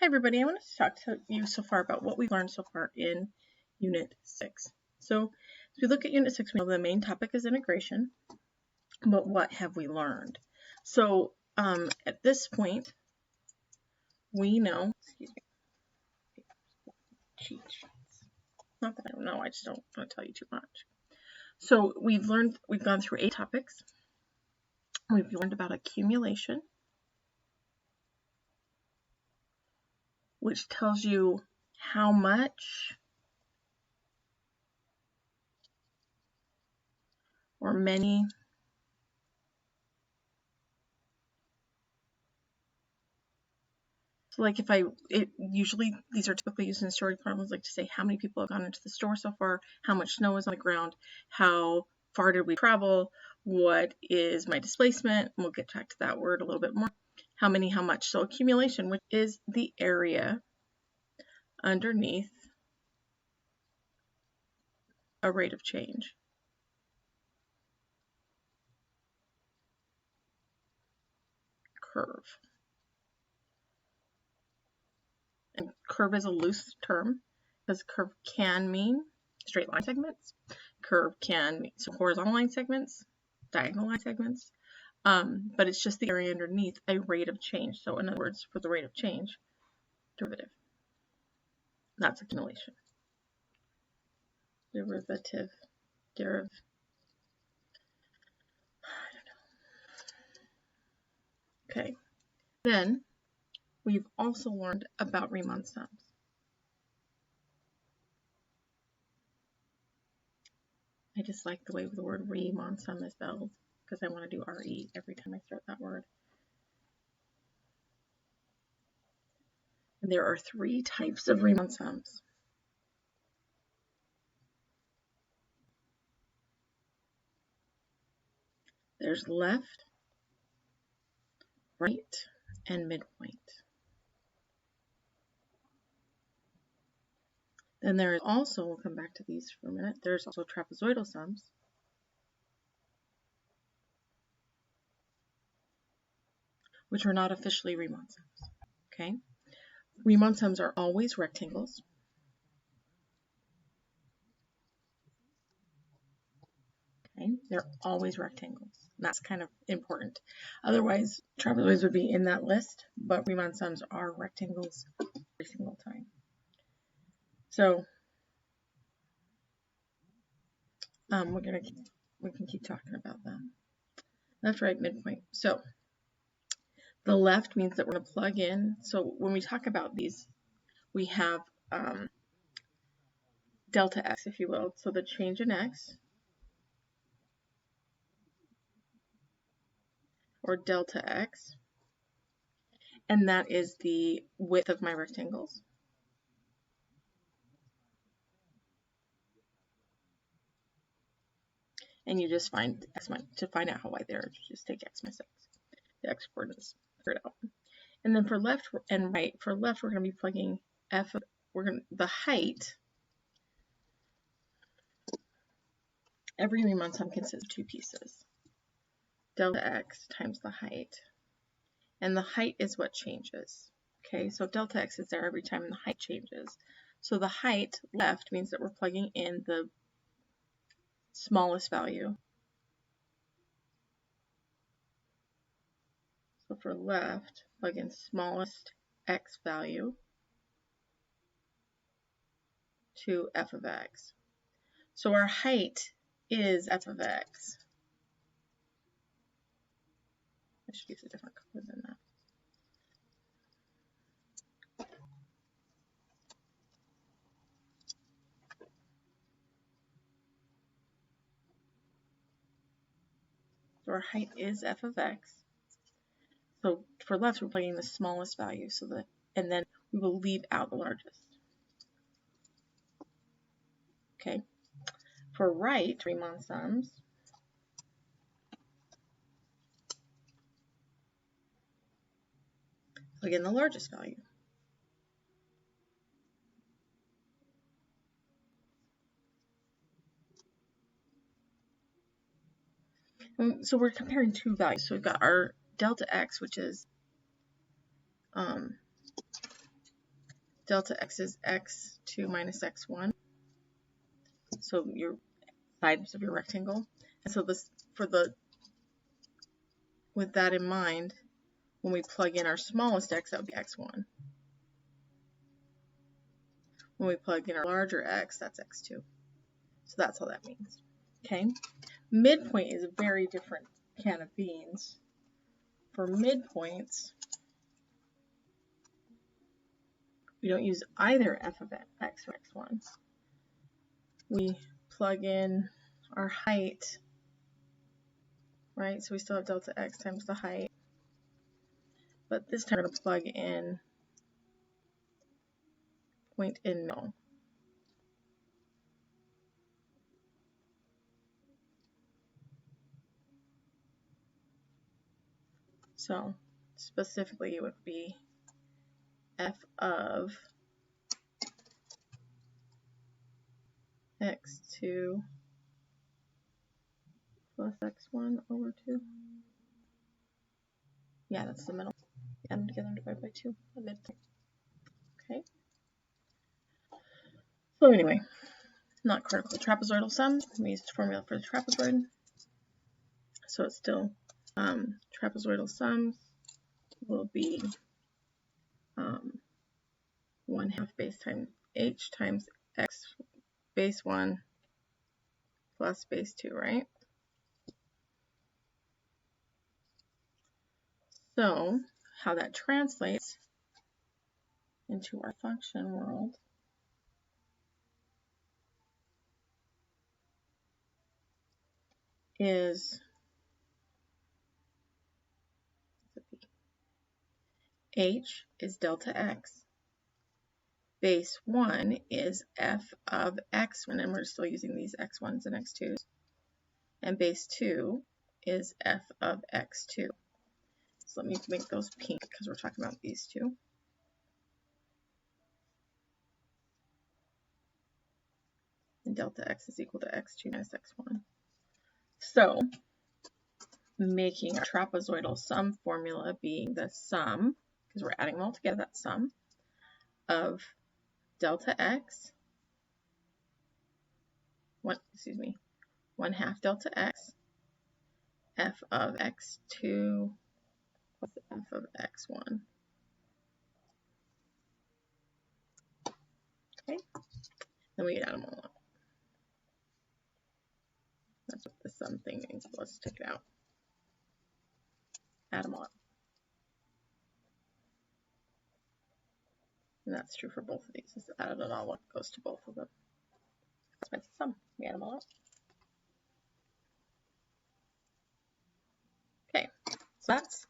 Hi everybody, I want to talk to you so far about what we've learned so far in Unit 6. So as we look at Unit 6, we know the main topic is integration, but what have we learned? So at this point, we know, cheat sheets. Not that I don't know, I just don't want to tell you too much. So we've gone through 8 topics. We've learned about accumulation, which tells you how much or many so like usually these are typically used in story problems, like to say how many people have gone into the store so far, how much snow is on the ground, how far did we travel, what is my displacement, and we'll get back to that word a little bit more, how many, how much. So accumulation, which is the area underneath a rate of change. Curve. And curve is a loose term because curve can mean straight line segments. Curve can mean horizontal line segments, diagonal line segments, but it's just the area underneath a rate of change. So in other words, for the rate of change, derivative. That's accumulation. Derivative. I don't know. Okay. Then we've also learned about Riemann sums. I just like the way the word Riemann sum is spelled because I want to do RE every time I start that word. And there are 3 types of Riemann sums. There's left, right, and midpoint. Then there is also, we'll come back to these for a minute, there's also trapezoidal sums. Which are not officially Riemann sums. Okay? Riemann sums are always rectangles. Okay? They're always rectangles. That's kind of important. Otherwise, trapezoids would be in that list, but Riemann sums are rectangles every single time. So we can keep talking about that. Left, right, midpoint. So the left means that we're going to plug in. So when we talk about these, we have delta x, if you will. So the change in x, or delta x, and that is the width of my rectangles. And you just find x to find out how wide they are, just take x minus x. The x coordinates, figure it out. And then for left and right, for left we're going to be plugging the height. Every Riemann sum consists of 2 pieces. Delta x times the height. And the height is what changes. Okay, so delta x is there every time the height changes. So the height left means that we're plugging in the smallest value. So for left, plug in smallest x value to f of x. So our height is f of x. I should use a different color than that. So our height is f of x. So for left, we're plugging the smallest value, and then we will leave out the largest. Okay. For right, Riemann sums, plug in the largest value. So we're comparing 2 values. So we've got our delta x, which is delta x is x2 minus x1. So your sides of your rectangle. And so this, with that in mind, when we plug in our smallest x, that would be x1. When we plug in our larger x, that's x2. So that's all that means. Okay. Midpoint is a very different can of beans. For midpoints, we don't use either f of x or x1. We plug in our height, right? So we still have delta x times the height. But this time we're going to plug in point in middle. So specifically it would be f of x2 plus x1 over 2. Yeah, that's the middle. Add them together and divide by 2, the midpoint. Okay. So anyway, not critical. Trapezoidal sums, we used the formula for the trapezoid. So it's still trapezoidal sums will be 1/2 base times h times x base 1 plus base 2, right? So how that translates into our function world is h is delta x, base 1 is f of x1, and we're still using these x1s and x2s, and base 2 is f of x2. So let me make those pink because we're talking about these two. And delta x is equal to x2 minus x1. So making our trapezoidal sum formula being the sum, because we're adding them all together, that sum of delta x, 1/2 delta x, f of x2 plus f of x1. Okay, then we can add them all up. That's what the sum thing means. Let's take it out. Add them all up. And that's true for both of these. Just add it all up, goes to both of them. That's the sum. We add them all up. Okay, so that's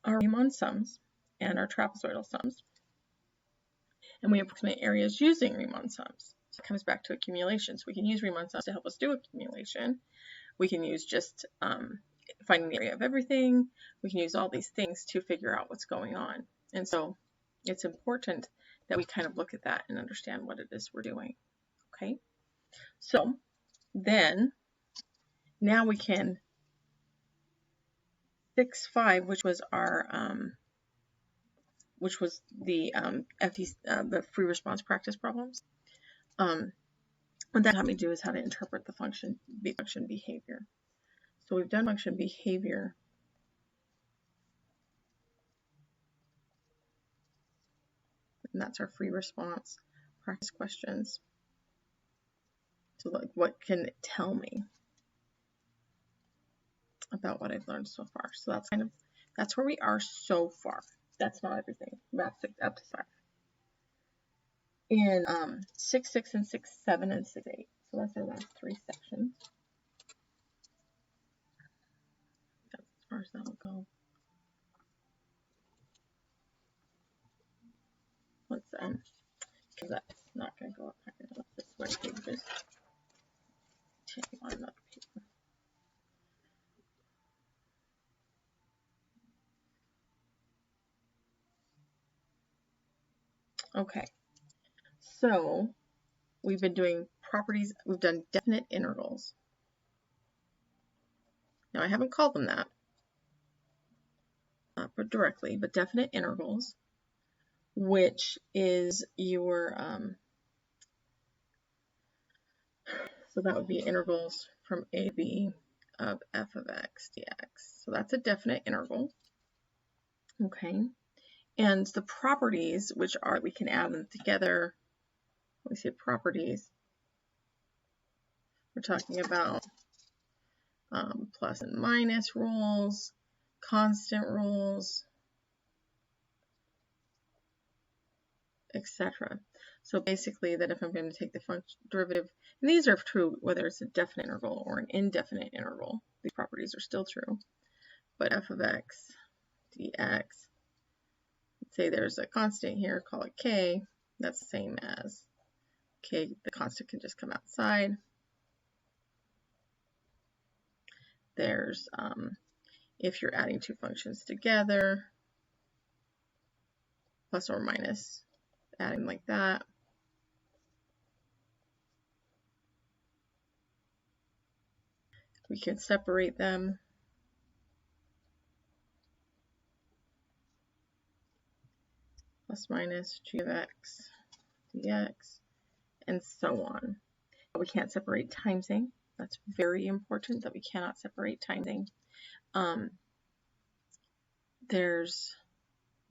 our Riemann sums and our trapezoidal sums. And we approximate areas using Riemann sums. So it comes back to accumulation. So we can use Riemann sums to help us do accumulation. We can use just finding the area of everything. We can use all these things to figure out what's going on. And so it's important that we kind of look at that and understand what it is we're doing. Okay, so then now we can 6-5, which was our the free response practice problems. What that taught me to do is how to interpret the function behavior. So we've done function behavior. And that's our free response practice questions. So like, what can it tell me about what I've learned so far? So that's where we are so far. That's not everything. That's up to 5. In 6-6 and 6-7 and 6-8. So that's our last 3 sections. That's as far as that'll go. Let's because that's not going to go up higher. Let's just switch pages. Take on another paper. Okay, so we've been doing properties. We've done definite integrals. Now I haven't called them that, but directly, but definite integrals. which is your, so that would be integrals from a to b of f of x dx. So that's a definite integral. Okay. And the properties, which are, we can add them together. When we say properties, we're talking about plus and minus rules, constant rules, etc. So basically that if I'm going to take the function derivative, and these are true whether it's a definite integral or an indefinite integral, these properties are still true. But f of x dx, let's say there's a constant here, call it k, that's the same as k, the constant can just come outside. There's, if you're adding two functions together, plus or minus, adding like that. We can separate them. Plus minus g of x dx, and so on. We can't separate timesing. That's very important that we cannot separate timesing. You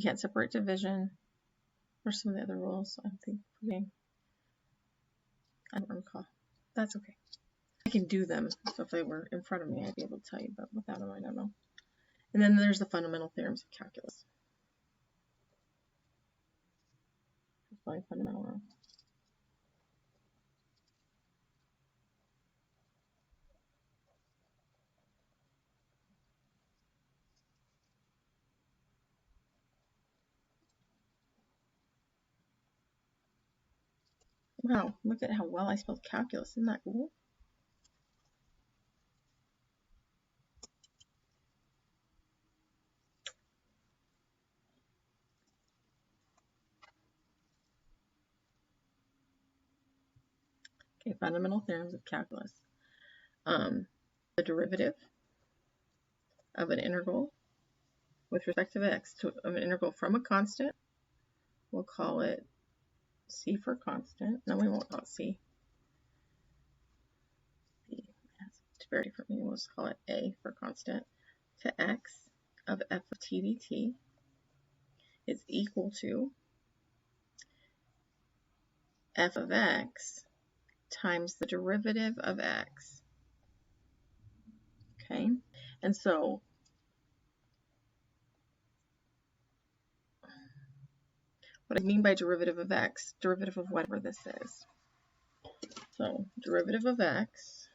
can't separate division. Or some of the other rules, I think, I don't recall. That's okay. I can do them, so if they were in front of me, I'd be able to tell you, but without them, I don't know. And then there's the fundamental theorems of calculus. Fundamental. Wow, look at how well I spelled calculus. Isn't that cool? Okay, fundamental theorems of calculus. The derivative of an integral with respect to x of an integral from a constant, we'll call it c for constant. No, we won't call it c. It's very different. We'll just call it a for constant to x of f of t dt is equal to f of x times the derivative of x. Okay, and so what I mean by derivative of x, derivative of whatever this is. So derivative of x,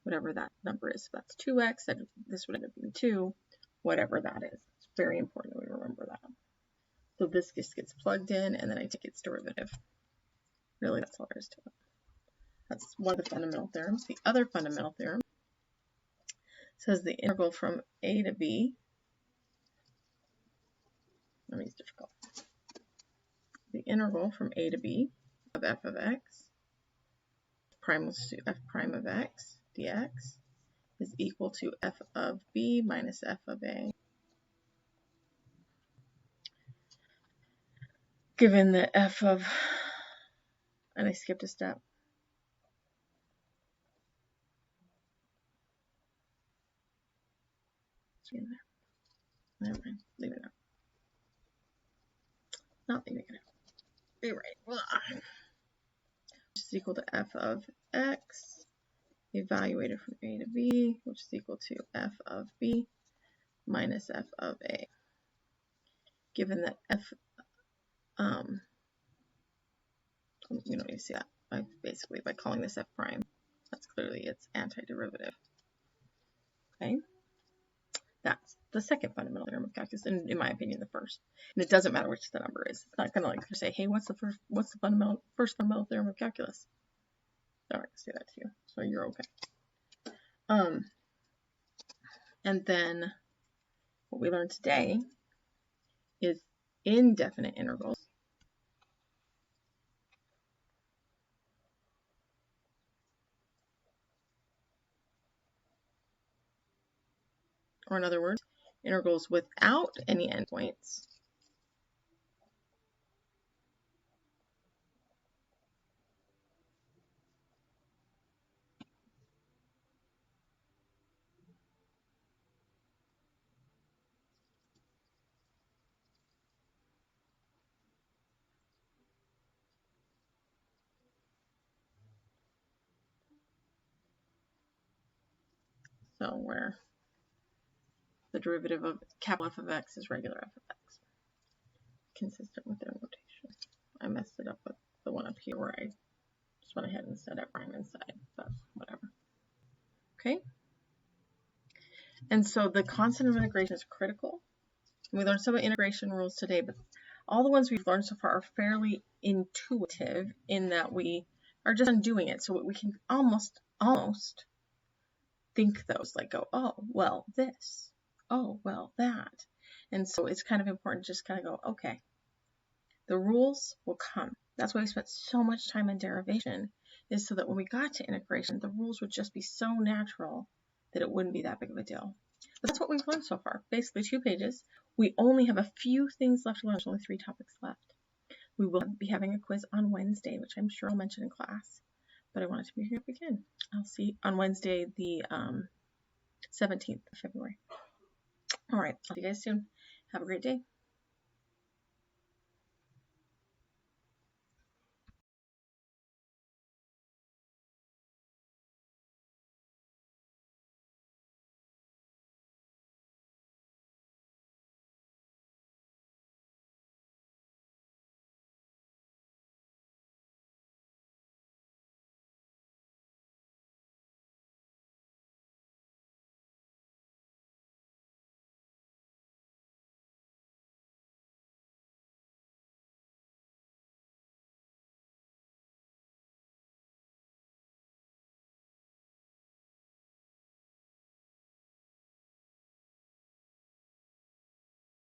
whatever that number is, so that's 2x, this would end up being 2, whatever that is. It's very important that we remember that. So this just gets plugged in, and then I take its derivative. Really, that's all there is to it. That's one of the fundamental theorems. The other fundamental theorem says the integral from a to b, let me use difficult. The integral from a to b of f of x, prime to f prime of x dx, is equal to f of b minus f of a. Given that f of, and I skipped a step. Never mind, leave it out. Not leaving it out. Rewrite. Which is equal to f of x evaluated from a to b, which is equal to f of b minus f of a. Given that f, you don't need to see that. Basically, by calling this f prime, that's clearly its antiderivative. Okay, that's the second fundamental theorem of calculus, and in my opinion, the first. And it doesn't matter which the number is. It's not going to like say, hey, what's the first fundamental theorem of calculus? They're not going to say that to you, so you're okay. And then what we learned today is indefinite integrals. Or in other words, integrals without any endpoints. So where the derivative of capital F of x is regular f of x, consistent with their notation. I messed it up with the one up here where I just went ahead and set up prime inside, but whatever. Okay. And so the constant of integration is critical. We learned some integration rules today, but all the ones we've learned so far are fairly intuitive in that we are just undoing it. So we can almost think those, like go, oh, well, this, oh, well, that. And so it's kind of important to just kind of go, okay, the rules will come. That's why we spent so much time in derivation, is so that when we got to integration, the rules would just be so natural that it wouldn't be that big of a deal. But that's what we've learned so far. Basically 2 pages. We only have a few things left to learn. There's only 3 topics left. We will be having a quiz on Wednesday, which I'm sure I'll mention in class. But I wanted to bring it up again. I'll see on Wednesday, the 17th of February. All right. I'll see you guys soon. Have a great day.